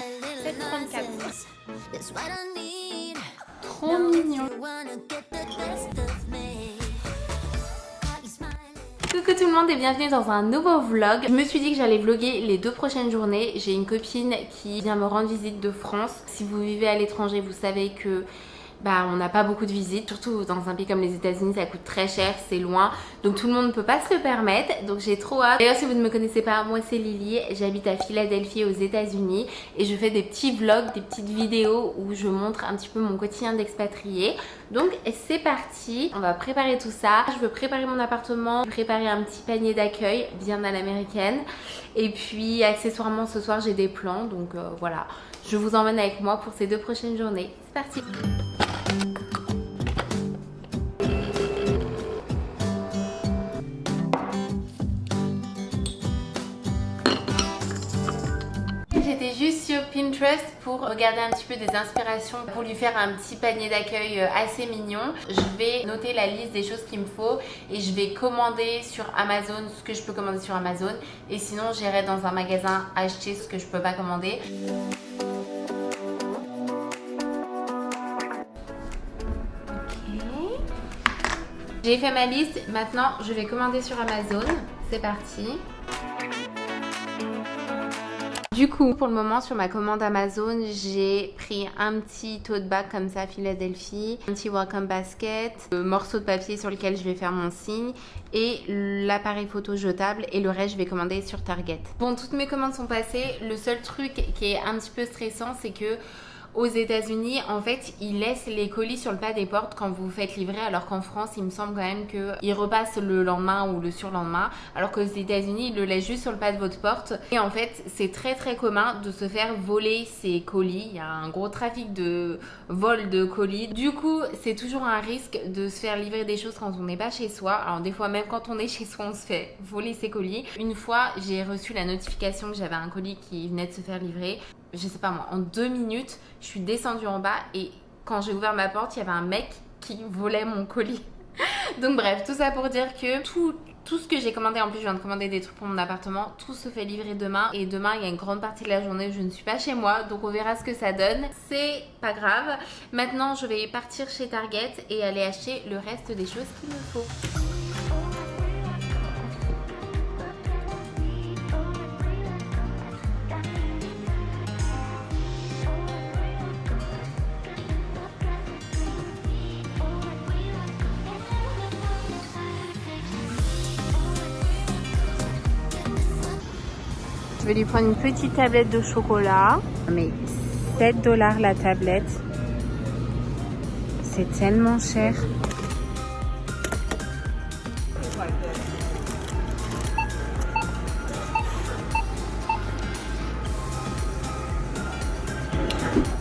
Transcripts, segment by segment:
7,34. Trop mignon. Coucou tout le monde et bienvenue dans un nouveau vlog. Je me suis dit que j'allais vlogger les 2 prochaines journées. J'ai une copine qui vient me rendre visite de France. Si vous vivez à l'étranger, vous savez que on n'a pas beaucoup de visites, surtout dans un pays comme les États-Unis, ça coûte très cher, c'est loin, donc tout le monde ne peut pas se le permettre, donc j'ai trop hâte. D'ailleurs, si vous ne me connaissez pas, moi c'est Lily, j'habite à Philadelphie aux États-Unis et je fais des petits vlogs, des petites vidéos où je montre un petit peu mon quotidien d'expatrié. Donc c'est parti, on va préparer tout ça. Je veux préparer mon appartement, préparer un petit panier d'accueil bien à l'américaine, et puis accessoirement ce soir j'ai des plans, donc voilà, je vous emmène avec moi pour ces 2 prochaines journées. C'est parti. J'étais juste sur Pinterest pour regarder un petit peu des inspirations pour lui faire un petit panier d'accueil assez mignon. Je vais noter la liste des choses qu'il me faut et je vais commander sur Amazon ce que je peux commander sur Amazon, et sinon j'irai dans un magasin acheter ce que je peux pas commander. J'ai fait ma liste, maintenant je vais commander sur Amazon. C'est parti. Du coup, pour le moment, sur ma commande Amazon, j'ai pris un petit tote bag comme ça, Philadelphie, un petit welcome basket, le morceau de papier sur lequel je vais faire mon signe et l'appareil photo jetable, et le reste, je vais commander sur Target. Bon, toutes mes commandes sont passées. Le seul truc qui est un petit peu stressant, c'est que aux États-Unis, en fait, ils laissent les colis sur le pas des portes quand vous vous faites livrer, alors qu'en France, il me semble quand même qu'ils repassent le lendemain ou le surlendemain, alors qu'aux États-Unis, ils le laissent juste sur le pas de votre porte. Et en fait, c'est très très commun de se faire voler ces colis. Il y a un gros trafic de vol de colis. Du coup, c'est toujours un risque de se faire livrer des choses quand on n'est pas chez soi. Alors des fois, même quand on est chez soi, on se fait voler ses colis. Une fois, j'ai reçu la notification que j'avais un colis qui venait de se faire livrer. Je sais pas moi, en 2 minutes, je suis descendue en bas et quand j'ai ouvert ma porte, il y avait un mec qui volait mon colis. Donc bref, tout ça pour dire que tout ce que j'ai commandé, en plus je viens de commander des trucs pour mon appartement, tout se fait livrer demain. Et demain, il y a une grande partie de la journée où je ne suis pas chez moi, donc on verra ce que ça donne. C'est pas grave. Maintenant, je vais partir chez Target et aller acheter le reste des choses qu'il me faut. Je vais lui prendre une petite tablette de chocolat. Mais 7 $ la tablette. C'est tellement cher.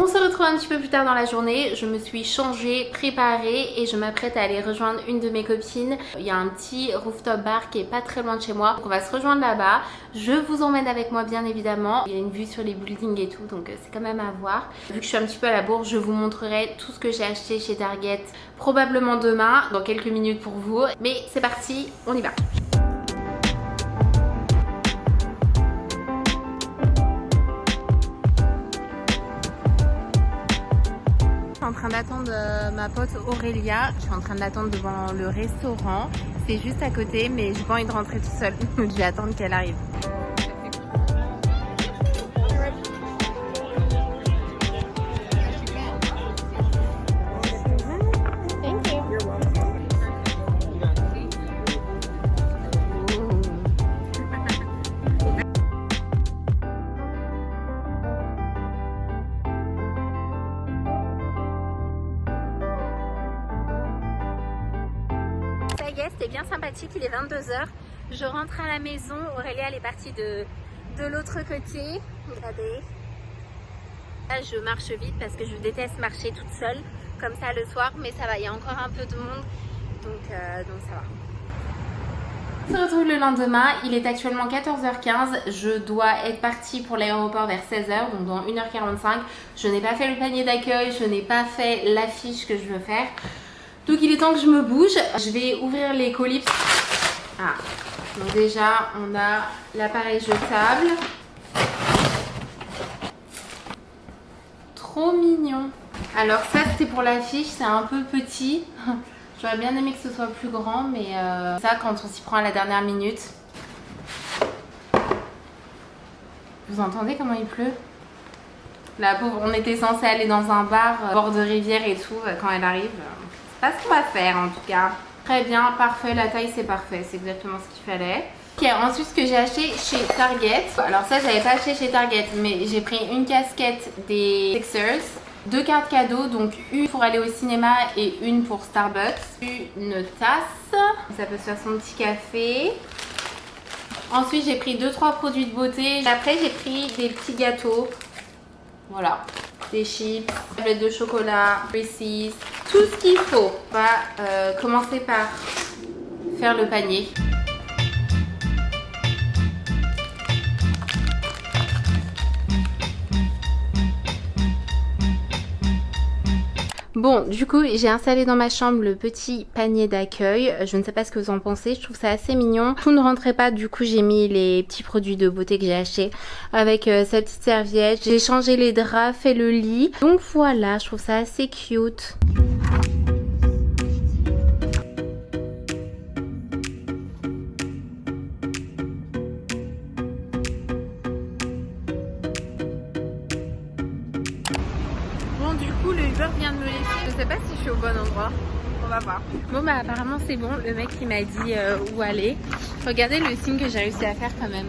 On se retrouve un petit peu plus tard dans la journée. Je me suis changée, préparée et je m'apprête à aller rejoindre une de mes copines. Il y a un petit rooftop bar qui est pas très loin de chez moi, donc on va se rejoindre là-bas. Je vous emmène avec moi bien évidemment. Il y a une vue sur les buildings et tout, donc c'est quand même à voir. Vu que je suis un petit peu à la bourre, je vous montrerai tout ce que j'ai acheté chez Target probablement demain, dans quelques minutes pour vous. Mais c'est parti, on y va. Je suis en train d'attendre ma pote Aurélia. Je suis en train de l'attendre devant le restaurant. C'est juste à côté, mais j'ai pas envie de rentrer toute seule. Je vais attendre qu'elle arrive. C'était bien sympathique, il est 22 h. Je rentre à la maison, Aurélia elle est partie de l'autre côté. Regardez. Là je marche vite parce que je déteste marcher toute seule comme ça le soir, mais ça va, il y a encore un peu de monde, donc ça va. On se retrouve le lendemain, il est actuellement 14h15, je dois être partie pour l'aéroport vers 16h, donc dans 1h45. Je n'ai pas fait le panier d'accueil, je n'ai pas fait l'affiche que je veux faire. Donc il est temps que je me bouge. Je vais ouvrir les colis. Ah, donc déjà on a l'appareil jetable. Alors ça c'était pour l'affiche, c'est un peu petit. J'aurais bien aimé que ce soit plus grand, mais ça quand on s'y prend à la dernière minute. Vous entendez comment il pleut? La pauvre, on était censé aller dans un bar bord de rivière et tout, quand elle arrive. C'est pas ce qu'on va faire en tout cas. Très bien, parfait, la taille c'est parfait, c'est exactement ce qu'il fallait. Ok, ensuite ce que j'ai acheté chez Target. Alors ça j'avais pas acheté chez Target, mais j'ai pris une casquette des Sixers, 2 cartes cadeaux, donc une pour aller au cinéma et une pour Starbucks, une tasse, ça peut se faire son petit café. Ensuite j'ai pris 2-3 produits de beauté. Après j'ai pris des petits gâteaux. Voilà, des chips, tablettes de chocolat, Reese's, tout ce qu'il faut. On va commencer par faire le panier. Bon, du coup, j'ai installé dans ma chambre le petit panier d'accueil. Je ne sais pas ce que vous en pensez, je trouve ça assez mignon. Tout ne rentrait pas, du coup, j'ai mis les petits produits de beauté que j'ai achetés avec sa petite serviette. J'ai changé les draps, fait le lit. Donc voilà, je trouve ça assez cute. Bon, du coup, le Uber vient de me laisser. Je sais pas si je suis au bon endroit. On va voir. Bon, bah apparemment c'est bon. Le mec il m'a dit où aller. Regardez le signe que j'ai réussi à faire quand même.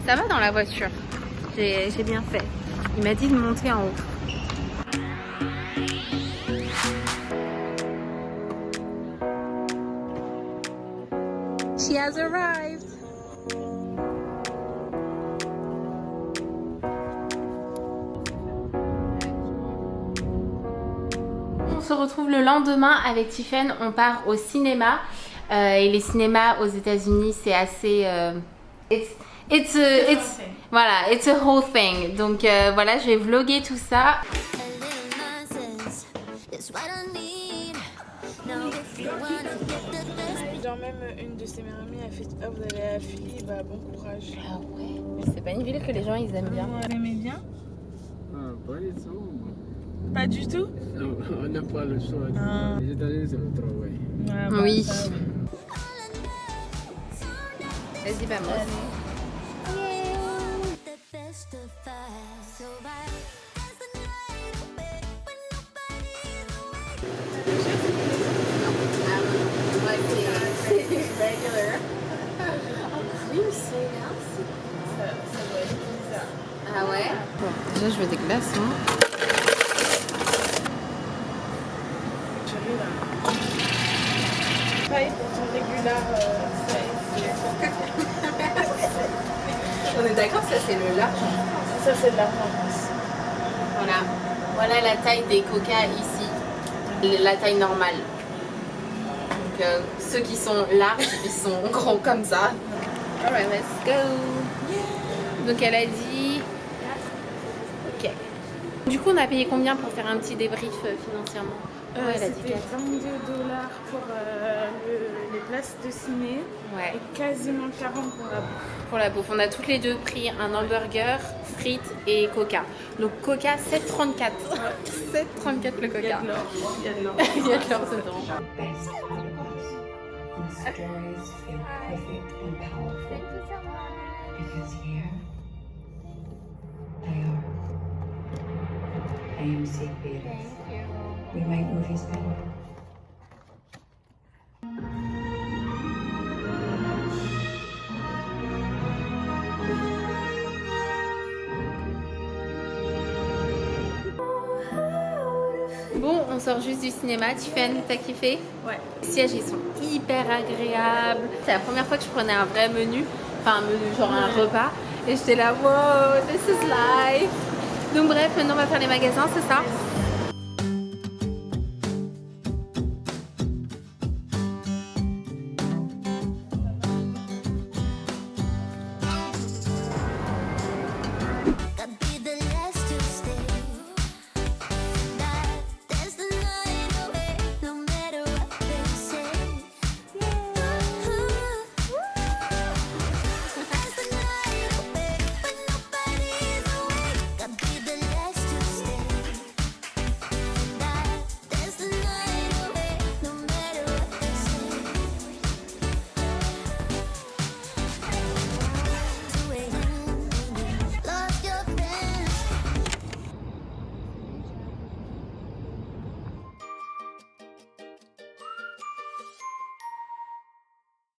Ça va dans la voiture. J'ai bien fait. Il m'a dit de monter en haut. She has arrived. On se retrouve le lendemain avec Tiffen, on part au cinéma et les cinémas aux États-Unis c'est assez voilà, it's a whole thing. Donc voilà, je vais vlogger tout ça. Genre même une de ses meilleures amies a fait « Ah, vous allez à la Philly, bah bon courage ». Ah ouais, c'est pas une ville que les gens ils aiment bien. Vous aimez bien? Pas du tout. Pas du tout? Non, on n'a pas le choix. Les États-Unis, c'est le travail. Ouais, bah, Oui. ça, Vas-y, vamos. Ah ouais? Bon, déjà je veux des glaçons. pareil pour ton régular, On est d'accord, ça c'est le large. ça c'est de l'argent en France. Voilà. Voilà la taille des coca ici. La taille normale. Donc ceux qui sont larges, ils sont grands comme ça. Alright, let's go. Donc elle a dit... Ok. Du coup on a payé combien pour faire un petit débrief financièrement? Ouais, elle a dit C'était 22 $ pour les places de ciné, ouais. Et quasiment 40 pour la bouffe. Pour la bouffe, on a toutes les deux pris un hamburger, frites et coca. Donc coca 7,34. 7,34 le coca. Il y a de l'or. Il y a de l'or. Il y a de l'or dedans. Stories feel perfect and powerful because here they are. AMC Theaters. We make movies better. Bon, on sort juste du cinéma. Tiffen, t'as kiffé? Ouais. Les sièges, ils sont hyper agréables. C'est la première fois que je prenais un vrai menu. Enfin, un menu, genre un repas. Et j'étais là, wow, this is life. Donc bref, maintenant on va faire les magasins, c'est ça?